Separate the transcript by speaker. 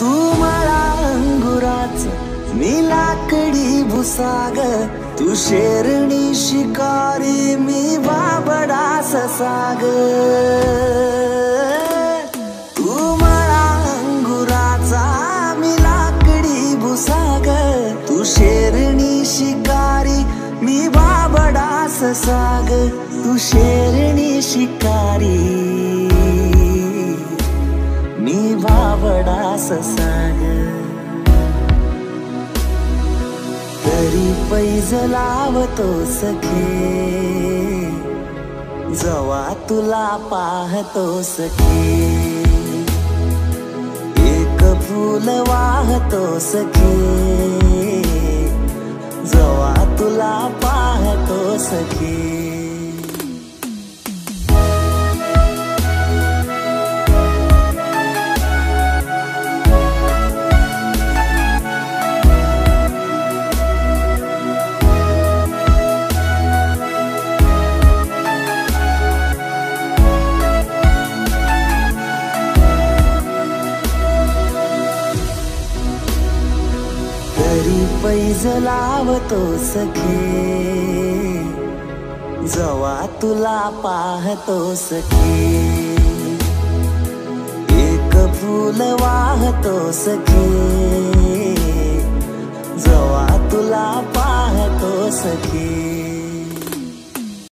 Speaker 1: तू मला अंगुराच मी लाकडी भुसाग, तू शेरणी शिकारी मी बाबडा ससाग। तू मला अंगुराचा मी लाकडी भुसाग, तू शेरणी शिकारी मी बाबडा ससाग। तू शेरणी शिकारी मी बाबडा ससाग। तरी पैज लावतो सखे जवा तुला पाहतो सखे, एक फूल वाहतो सखे जवा तुला पाहतो सखे। तरी पैज लावतो सखे जवा तुला पाहतो सखे, एक फूल वाहतो सखे जवा तुला पाहतो सखे।